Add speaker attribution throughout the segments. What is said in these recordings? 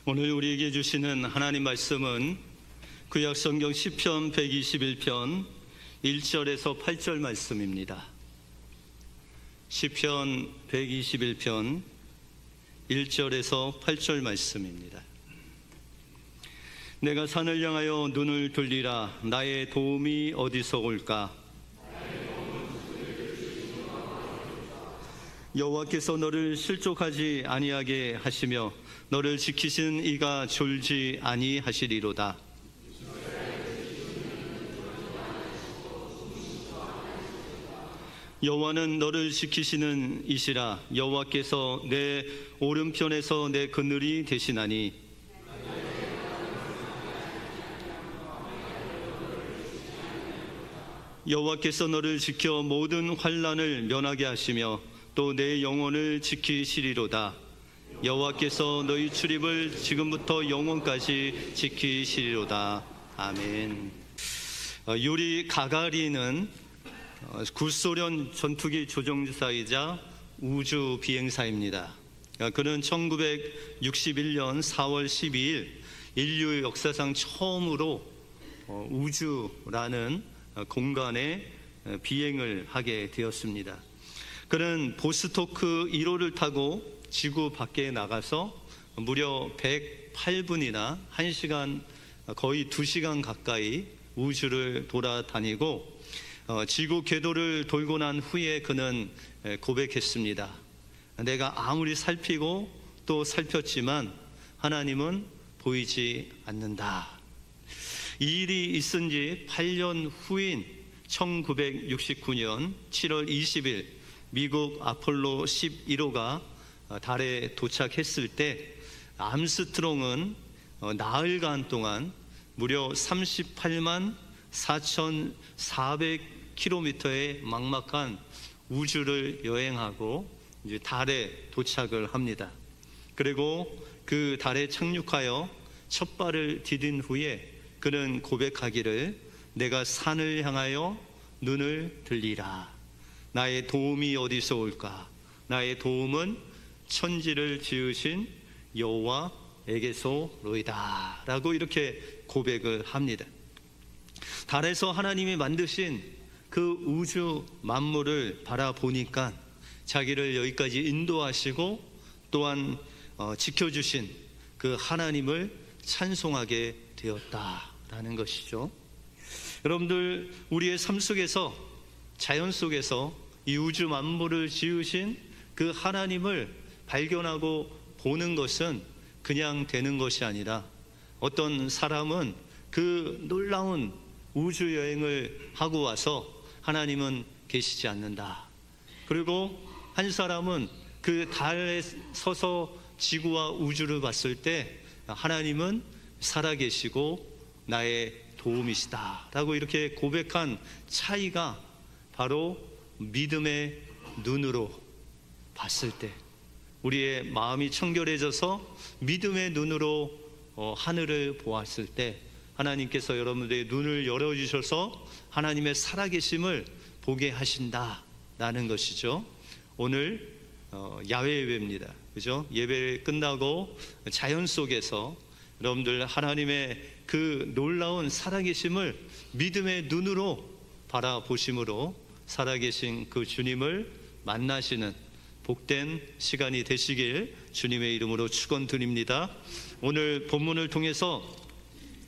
Speaker 1: 오늘 우리에게 주시는 하나님 말씀은 구약 성경 시편 121편 1절에서 8절 말씀입니다. 시편 121편 1절에서 8절 말씀입니다. 내가 산을 향하여 눈을 돌리라. 나의 도움이 어디서 올까? 여호와께서 너를 실족하지 아니하게 하시며 너를 지키시는 이가 졸지 아니하시리로다. 여호와는 너를 지키시는 이시라. 여호와께서 내 오른편에서 내 그늘이 되시나니 여호와께서 너를 지켜 모든 환난을 면하게 하시며 또 내 영혼을 지키시리로다. 여호와께서 너희 출입을 지금부터 영원까지 지키시리로다. 아멘. 유리 가가린은 구소련 전투기 조종사이자 우주 비행사입니다. 그는 1961년 4월 12일 인류 역사상 처음으로 우주라는 공간에 비행을 하게 되었습니다. 그는 보스토크 1호를 타고 지구 밖에 나가서 무려 108분이나 1시간, 거의 2시간 가까이 우주를 돌아다니고 지구 궤도를 돌고 난 후에 그는 고백했습니다. 내가 아무리 살피고 또 살폈지만 하나님은 보이지 않는다. 이 일이 있은 지 8년 후인 1969년 7월 20일 미국 아폴로 11호가 달에 도착했을 때 암스트롱은 나흘간 동안 무려 38만 4,400km의 막막한 우주를 여행하고 이제 달에 도착을 합니다. 그리고 그 달에 착륙하여 첫 발을 디딘 후에 그는 고백하기를 내가 산을 향하여 눈을 들리라. 나의 도움이 어디서 올까? 나의 도움은 천지를 지으신 여호와에게서로이다 라고 이렇게 고백을 합니다. 달에서 하나님이 만드신 그 우주 만물을 바라보니까 자기를 여기까지 인도하시고 또한 지켜주신 그 하나님을 찬송하게 되었다라는 것이죠. 여러분들, 우리의 삶 속에서, 자연 속에서 이 우주 만물을 지으신 그 하나님을 발견하고 보는 것은 그냥 되는 것이 아니라 어떤 사람은 그 놀라운 우주 여행을 하고 와서 하나님은 계시지 않는다. 그리고 한 사람은 그 달에 서서 지구와 우주를 봤을 때 하나님은 살아계시고 나의 도움이시다 라고 이렇게 고백한 차이가 바로 믿음의 눈으로 봤을 때, 우리의 마음이 청결해져서 믿음의 눈으로 하늘을 보았을 때 하나님께서 여러분들의 눈을 열어주셔서 하나님의 살아계심을 보게 하신다라는 것이죠. 오늘 야외 예배입니다. 그죠? 예배 끝나고 자연 속에서 여러분들 하나님의 그 놀라운 살아계심을 믿음의 눈으로 바라보심으로 살아계신 그 주님을 만나시는 복된 시간이 되시길 주님의 이름으로 축원드립니다. 오늘 본문을 통해서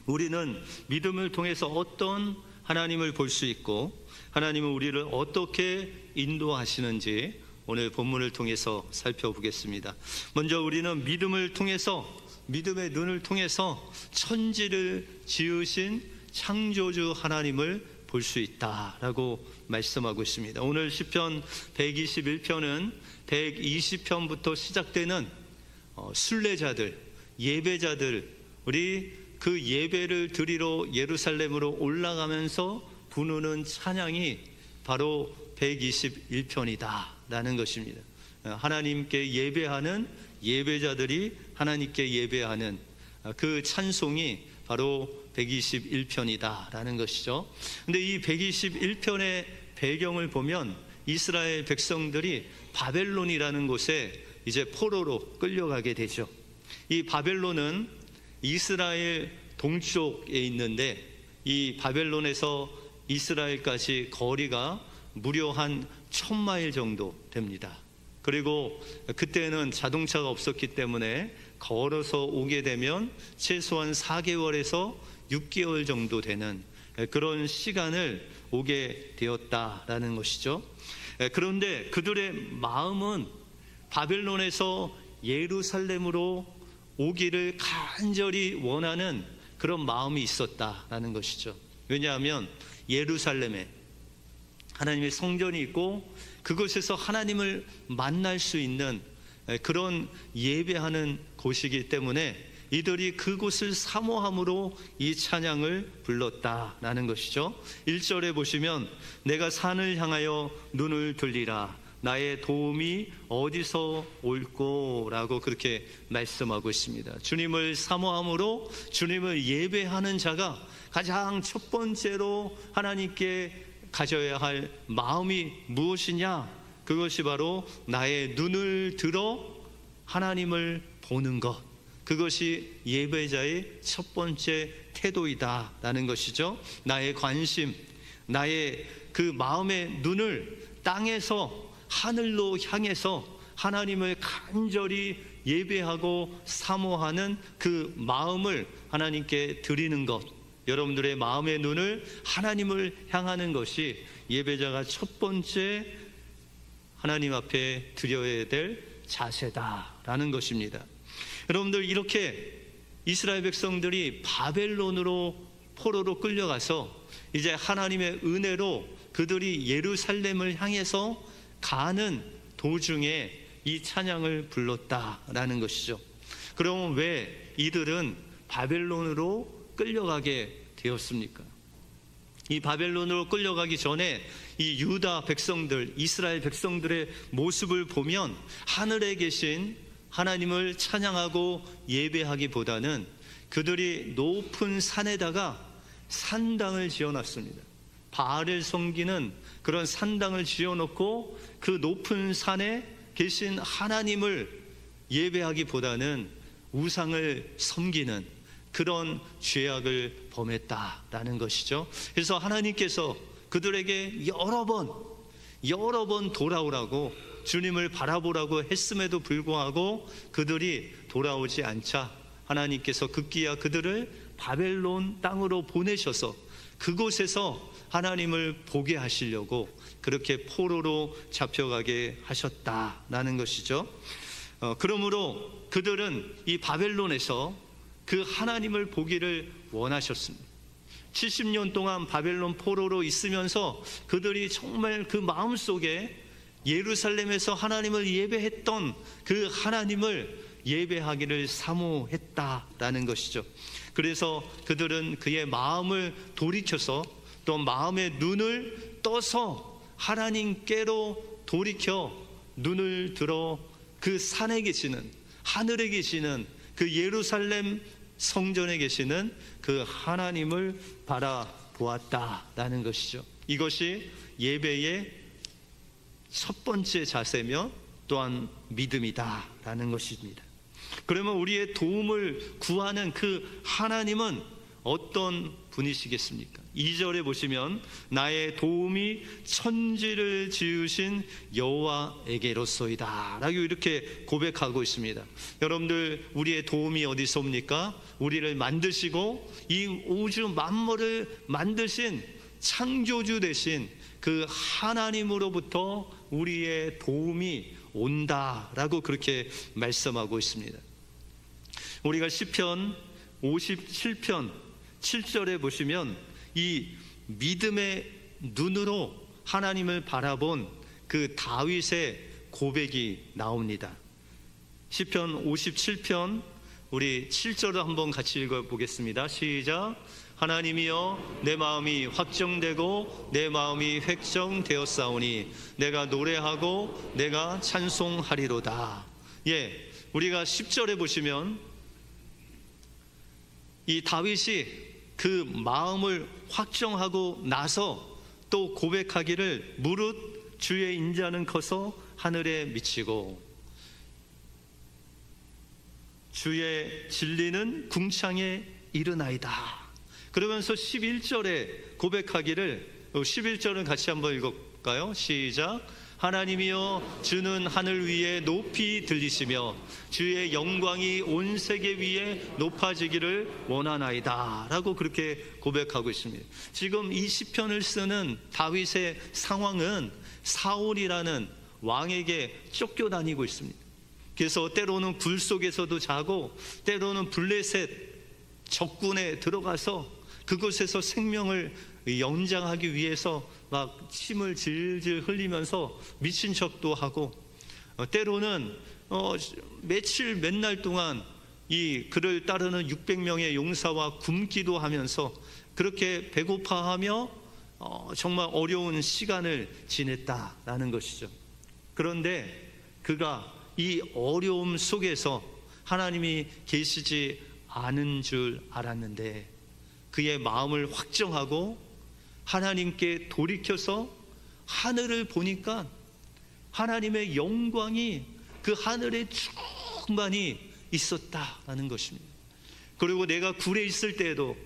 Speaker 1: 우리는 믿음을 통해서 어떤 하나님을 볼 수 있고 하나님은 우리를 어떻게 인도하시는지 오늘 본문을 통해서 살펴보겠습니다. 먼저 우리는 믿음을 통해서, 믿음의 눈을 통해서 천지를 지으신 창조주 하나님을 볼 수 있다라고 말씀하고 있습니다. 오늘 시편 121편은 120편부터 시작되는 순례자들, 예배자들, 우리 그 예배를 드리러 예루살렘으로 올라가면서 부르는 찬양이 바로 121편이다라는 것입니다. 하나님께 예배하는 예배자들이 하나님께 예배하는 그 찬송이 바로 121편이다라는 것이죠. 근데 이 121편의 배경을 보면 이스라엘 백성들이 바벨론이라는 곳에 이제 포로로 끌려가게 되죠. 이 바벨론은 이스라엘 동쪽에 있는데 이 바벨론에서 이스라엘까지 거리가 무려 한 1000마일 정도 됩니다. 그리고 그때는 자동차가 없었기 때문에 걸어서 오게 되면 최소한 4개월에서 6개월 정도 되는 그런 시간을 오게 되었다라는 것이죠. 그런데 그들의 마음은 바벨론에서 예루살렘으로 오기를 간절히 원하는 그런 마음이 있었다라는 것이죠. 왜냐하면 예루살렘에 하나님의 성전이 있고 그곳에서 하나님을 만날 수 있는 그런 예배하는 곳이기 때문에 이들이 그곳을 사모함으로 이 찬양을 불렀다라는 것이죠. 1절에 보시면 내가 산을 향하여 눈을 들리라 나의 도움이 어디서 올꼬 라고 그렇게 말씀하고 있습니다. 주님을 사모함으로 주님을 예배하는 자가 가장 첫 번째로 하나님께 가져야 할 마음이 무엇이냐? 그것이 바로 나의 눈을 들어 하나님을 보는 것, 그것이 예배자의 첫 번째 태도이다라는 것이죠. 나의 관심, 나의 그 마음의 눈을 땅에서 하늘로 향해서 하나님을 간절히 예배하고 사모하는 그 마음을 하나님께 드리는 것, 여러분들의 마음의 눈을 하나님을 향하는 것이 예배자가 첫 번째 하나님 앞에 드려야 될 자세다라는 것입니다. 여러분들, 이렇게 이스라엘 백성들이 바벨론으로 포로로 끌려가서 이제 하나님의 은혜로 그들이 예루살렘을 향해서 가는 도중에 이 찬양을 불렀다라는 것이죠. 그럼 왜 이들은 바벨론으로 끌려가게 되었습니까? 이 바벨론으로 끌려가기 전에 이 유다 백성들, 이스라엘 백성들의 모습을 보면 하늘에 계신 하나님을 찬양하고 예배하기보다는 그들이 높은 산에다가 산당을 지어놨습니다. 바알을 섬기는 그런 산당을 지어놓고 그 높은 산에 계신 하나님을 예배하기보다는 우상을 섬기는 그런 죄악을 범했다라는 것이죠. 그래서 하나님께서 그들에게 여러 번 돌아오라고 주님을 바라보라고 했음에도 불구하고 그들이 돌아오지 않자 하나님께서 급기야 그들을 바벨론 땅으로 보내셔서 그곳에서 하나님을 보게 하시려고 그렇게 포로로 잡혀가게 하셨다라는 것이죠. 그러므로 그들은 이 바벨론에서 그 하나님을 보기를 원하셨습니다. 70년 동안 바벨론 포로로 있으면서 그들이 정말 그 마음속에 예루살렘에서 하나님을 예배했던 그 하나님을 예배하기를 사모했다라는 것이죠. 그래서 그들은 그의 마음을 돌이켜서 또 마음의 눈을 떠서 하나님께로 돌이켜 눈을 들어 그 산에 계시는, 하늘에 계시는 그 예루살렘 성전에 계시는 그 하나님을 바라보았다라는 것이죠. 이것이 예배의 첫 번째 자세며 또한 믿음이다라는 것입니다. 그러면 우리의 도움을 구하는 그 하나님은 어떤 분이시겠습니까? 2절에 보시면 나의 도움이 천지를 지으신 여호와에게로소이다 라고 이렇게 고백하고 있습니다. 여러분들, 우리의 도움이 어디서 옵니까? 우리를 만드시고 이 우주 만물을 만드신 창조주 되신 그 하나님으로부터 우리의 도움이 온다라고 그렇게 말씀하고 있습니다. 우리가 시편 57편 7절에 보시면 이 믿음의 눈으로 하나님을 바라본 그 다윗의 고백이 나옵니다. 시편 57편 우리 7절을 한번 같이 읽어보겠습니다. 시작. 하나님이여, 내 마음이 확정되고 내 마음이 획정되었사오니 내가 노래하고 내가 찬송하리로다. 우리가 10절에 보시면 이 다윗이 그 마음을 확정하고 나서 또 고백하기를 무릇 주의 인자는 커서 하늘에 미치고 주의 진리는 궁창에 이르나이다. 그러면서 11절에 고백하기를, 11절은 같이 한번 읽어볼까요? 시작. 하나님이여 주는 하늘 위에 높이 들리시며 주의 영광이 온 세계 위에 높아지기를 원하나이다 라고 그렇게 고백하고 있습니다. 지금 이 시편을 쓰는 다윗의 상황은 사울이라는 왕에게 쫓겨다니고 있습니다. 그래서 때로는 굴 속에서도 자고 때로는 블레셋 적군에 들어가서 그곳에서 생명을 연장하기 위해서 막 침을 질질 흘리면서 미친 척도 하고, 때로는 며칠 몇 날 동안 이 그를 따르는 600명의 용사와 굶기도 하면서 그렇게 배고파하며 정말 어려운 시간을 지냈다라는 것이죠. 그런데 그가 이 어려움 속에서 하나님이 계시지 않은 줄 알았는데 그의 마음을 확정하고 하나님께 돌이켜서 하늘을 보니까 하나님의 영광이 그 하늘에 충만히 있었다라는 것입니다. 그리고 내가 굴에 있을 때에도,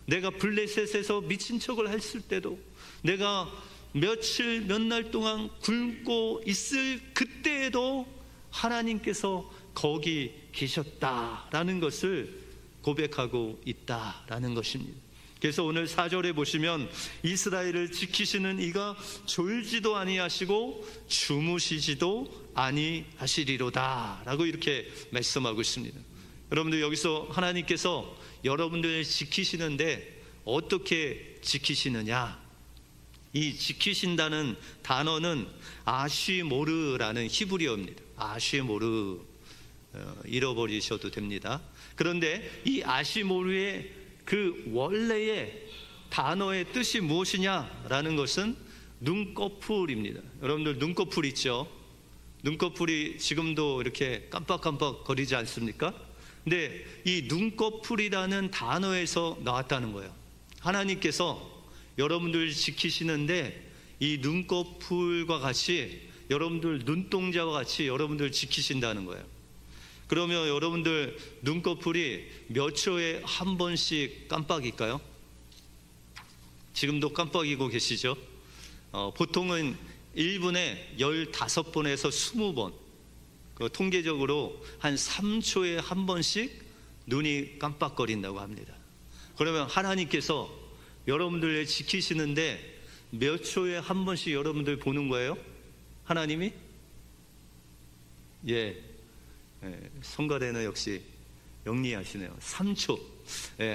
Speaker 1: 내가 블레셋에서 미친 척을 했을 때도, 내가 며칠 몇 날 동안 굶고 있을 그때에도 하나님께서 거기 계셨다라는 것을 고백하고 있다라는 것입니다. 그래서 오늘 4절에 보시면 이스라엘을 지키시는 이가 졸지도 아니하시고 주무시지도 아니하시리로다 라고 이렇게 말씀하고 있습니다. 여러분들, 여기서 하나님께서 여러분들을 지키시는데 어떻게 지키시느냐? 이 지키신다는 단어는 아쉬모르라는 히브리어입니다. 아쉬모르, 잃어버리셔도 됩니다. 그런데 이 아쉬모르의 그 원래의 단어의 뜻이 무엇이냐라는 것은 눈꺼풀입니다. 여러분들 눈꺼풀 있죠? 눈꺼풀이 지금도 이렇게 깜빡깜빡 거리지 않습니까? 근데 이 눈꺼풀이라는 단어에서 나왔다는 거예요. 하나님께서 여러분들 지키시는데 이 눈꺼풀과 같이, 여러분들 눈동자와 같이 여러분들 지키신다는 거예요. 그러면 여러분들 눈꺼풀이 몇 초에 한 번씩 깜빡일까요? 지금도 깜빡이고 계시죠? 보통은 1분에 15번에서 20번, 통계적으로 한 3초에 한 번씩 눈이 깜빡거린다고 합니다. 그러면 하나님께서 여러분들을 지키시는데 몇 초에 한 번씩 여러분들 보는 거예요? 하나님이? 성가대는 역시 영리하시네요. 3초.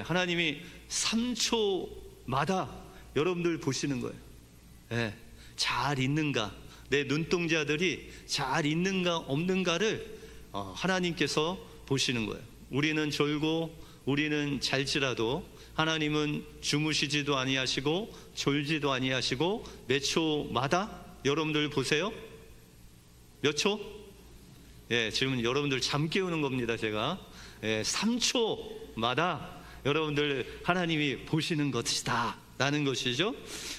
Speaker 1: 하나님이 3초마다 여러분들 보시는 거예요. 잘 있는가, 내 눈동자들이 잘 있는가 없는가를 하나님께서 보시는 거예요. 우리는 졸고 우리는 잘지라도 하나님은 주무시지도 아니하시고 졸지도 아니하시고 몇 초마다 여러분들 보세요. 몇 초? 지금 여러분들 잠 깨우는 겁니다. 제가 3초마다 여러분들 하나님이 보시는 것이다 라는 것이죠.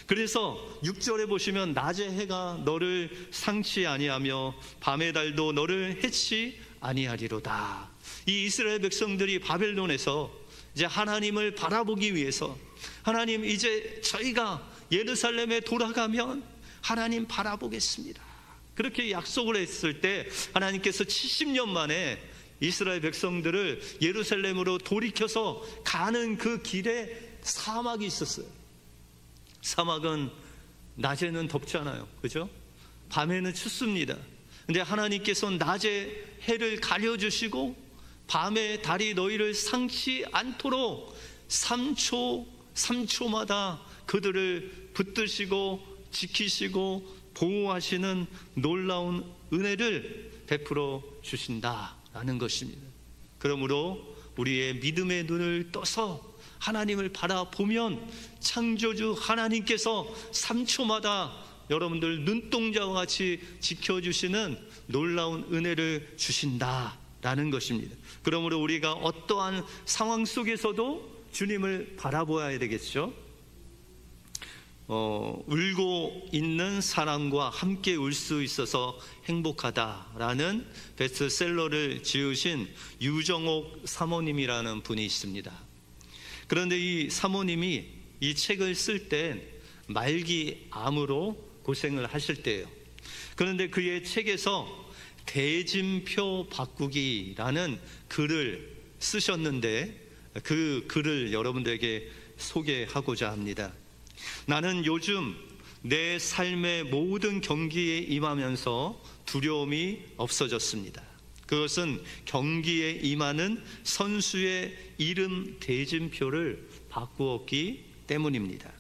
Speaker 1: 그래서 6절에 보시면 낮의 해가 너를 상치 아니하며 밤의 달도 너를 해치 아니하리로다. 이 이스라엘 백성들이 바벨론에서 이제 하나님을 바라보기 위해서, 하나님 이제 저희가 예루살렘에 돌아가면 하나님 바라보겠습니다, 그렇게 약속을 했을 때 하나님께서 70년 만에 이스라엘 백성들을 예루살렘으로 돌이켜서 가는 그 길에 사막이 있었어요. 사막은 낮에는 덥잖아요, 그죠? 밤에는 춥습니다. 근데 하나님께서 낮에 해를 가려주시고 밤에 달이 너희를 상치 않도록 3초마다 그들을 붙드시고 지키시고 보호하시는 놀라운 은혜를 베풀어 주신다라는 것입니다. 그러므로 우리의 믿음의 눈을 떠서 하나님을 바라보면 창조주 하나님께서 3초마다 여러분들 눈동자와 같이 지켜주시는 놀라운 은혜를 주신다라는 것입니다. 그러므로 우리가 어떠한 상황 속에서도 주님을 바라보아야 되겠죠. 울고 있는 사람과 함께 울 수 있어서 행복하다라는 베스트셀러를 지으신 유정옥 사모님이라는 분이 있습니다. 그런데 이 사모님이 이 책을 쓸 때 말기암으로 고생을 하실 때예요. 그런데 그의 책에서 대진표 바꾸기라는 글을 쓰셨는데 그 글을 여러분들에게 소개하고자 합니다. 나는 요즘 내 삶의 모든 경기에 임하면서 두려움이 없어졌습니다. 그것은 경기에 임하는 선수의 이름 대진표를 바꾸었기 때문입니다.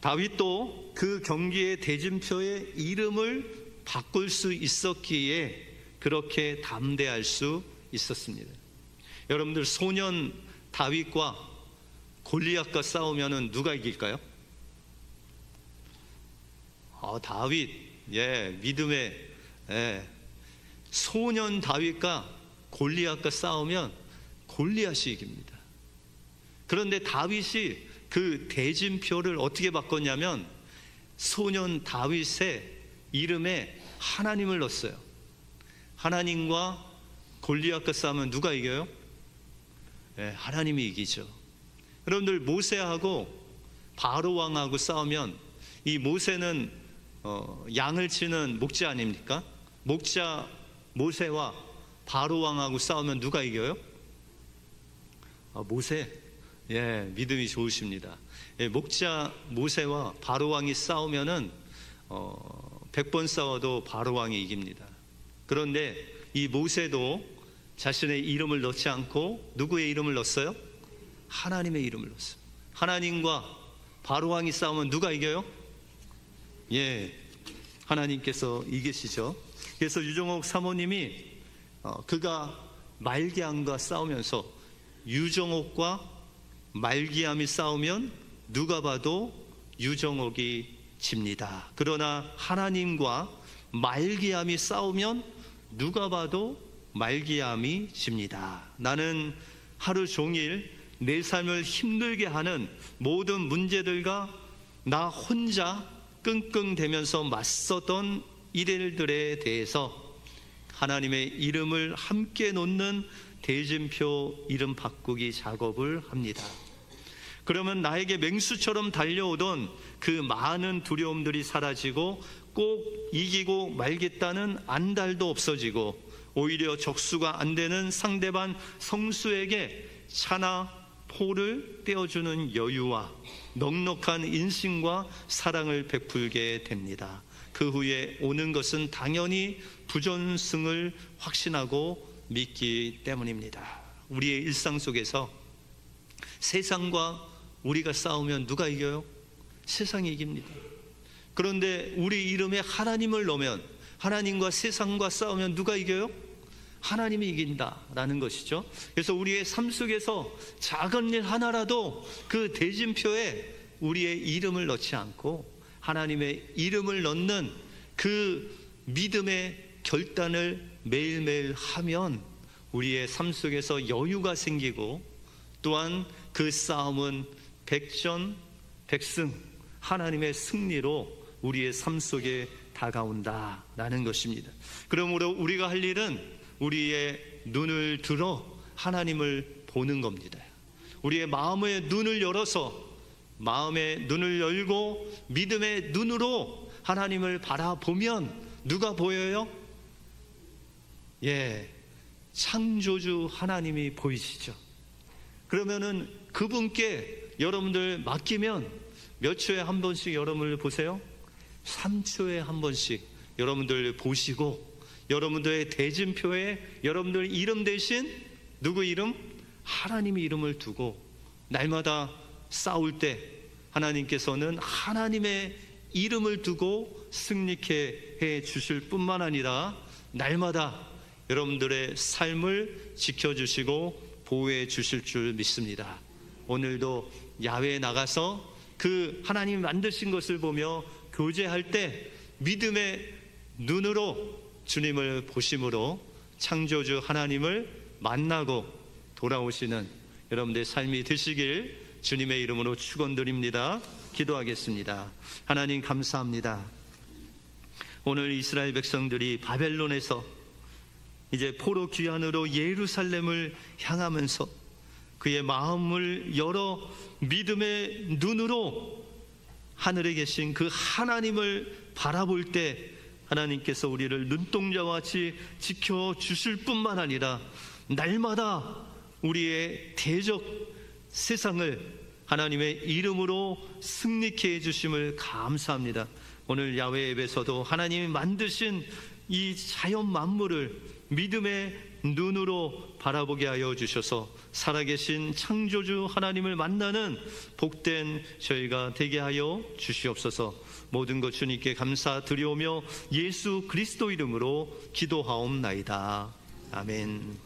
Speaker 1: 다윗도 그 경기의 대진표의 이름을 바꿀 수 있었기에 그렇게 담대할 수 있었습니다. 여러분들, 소년 다윗과 골리앗과 싸우면 누가 이길까요? 다윗, 믿음의 소년 다윗과 골리앗과 싸우면 골리앗이 이깁니다. 그런데 다윗이 그 대진표를 어떻게 바꿨냐면 소년 다윗의 이름에 하나님을 넣었어요. 하나님과 골리앗과 싸우면 누가 이겨요? 하나님이 이기죠. 여러분들, 모세하고 바로 왕하고 싸우면 이 모세는 양을 치는 목자 아닙니까? 목자 모세와 바로 왕하고 싸우면 누가 이겨요? 모세. 믿음이 좋으십니다. 목자 모세와 바로 왕이 싸우면은 100번 싸워도 바로 왕이 이깁니다. 그런데 이 모세도 자신의 이름을 넣지 않고 누구의 이름을 넣었어요? 하나님의 이름을 넣었어요. 하나님과 바로 왕이 싸우면 누가 이겨요? 하나님께서 이기시죠. 그래서 유정옥 사모님이 그가 말기암과 싸우면서 유정옥과 말기암이 싸우면 누가 봐도 유정옥이 집니다. 그러나 하나님과 말기암이 싸우면 누가 봐도 말기암이 집니다. 나는 하루 종일 내 삶을 힘들게 하는 모든 문제들과 나 혼자 끙끙대면서 맞섰던 일들에 대해서 하나님의 이름을 함께 놓는 대진표 이름 바꾸기 작업을 합니다. 그러면 나에게 맹수처럼 달려오던 그 많은 두려움들이 사라지고 꼭 이기고 말겠다는 안달도 없어지고 오히려 적수가 안 되는 상대방 성수에게 차나 포를 떼어주는 여유와 넉넉한 인심과 사랑을 베풀게 됩니다. 그 후에 오는 것은 당연히 부전승을 확신하고 믿기 때문입니다. 우리의 일상 속에서 세상과 우리가 싸우면 누가 이겨요? 세상이 이깁니다. 그런데 우리 이름에 하나님을 넣으면, 하나님과 세상과 싸우면 누가 이겨요? 하나님이 이긴다라는 것이죠. 그래서 우리의 삶 속에서 작은 일 하나라도 그 대진표에 우리의 이름을 넣지 않고 하나님의 이름을 넣는 그 믿음의 결단을 매일매일 하면 우리의 삶 속에서 여유가 생기고 또한 그 싸움은 백전백승, 하나님의 승리로 우리의 삶 속에 다가온다라는 것입니다. 그러므로 우리가 할 일은 우리의 눈을 들어 하나님을 보는 겁니다. 우리의 마음의 눈을 열어서, 마음의 눈을 열고 믿음의 눈으로 하나님을 바라보면 누가 보여요? 창조주 하나님이 보이시죠. 그러면은 그분께 여러분들 맡기면 몇 초에 한 번씩 여러분을 보세요? 3초에 한 번씩 여러분들 보시고 여러분들의 대진표에 여러분들 이름 대신 누구 이름? 하나님의 이름을 두고 날마다 싸울 때 하나님께서는 하나님의 이름을 두고 승리케 해 주실 뿐만 아니라 날마다 여러분들의 삶을 지켜주시고 보호해 주실 줄 믿습니다. 오늘도 야외에 나가서 그 하나님이 만드신 것을 보며 교제할 때 믿음의 눈으로 주님을 보심으로 창조주 하나님을 만나고 돌아오시는 여러분들의 삶이 되시길 주님의 이름으로 축원드립니다. 기도하겠습니다. 하나님 감사합니다. 오늘 이스라엘 백성들이 바벨론에서 이제 포로 귀환으로 예루살렘을 향하면서 그의 마음을 열어 믿음의 눈으로 하늘에 계신 그 하나님을 바라볼 때 하나님께서 우리를 눈동자와 같이 지켜주실 뿐만 아니라 날마다 우리의 대적 세상을 하나님의 이름으로 승리케 해주심을 감사합니다. 오늘 야외 예배에서도 하나님이 만드신 이 자연 만물을 믿음의 눈으로 바라보게 하여 주셔서 살아계신 창조주 하나님을 만나는 복된 저희가 되게 하여 주시옵소서. 모든 것 주님께 감사드리오며 예수 그리스도 이름으로 기도하옵나이다. 아멘.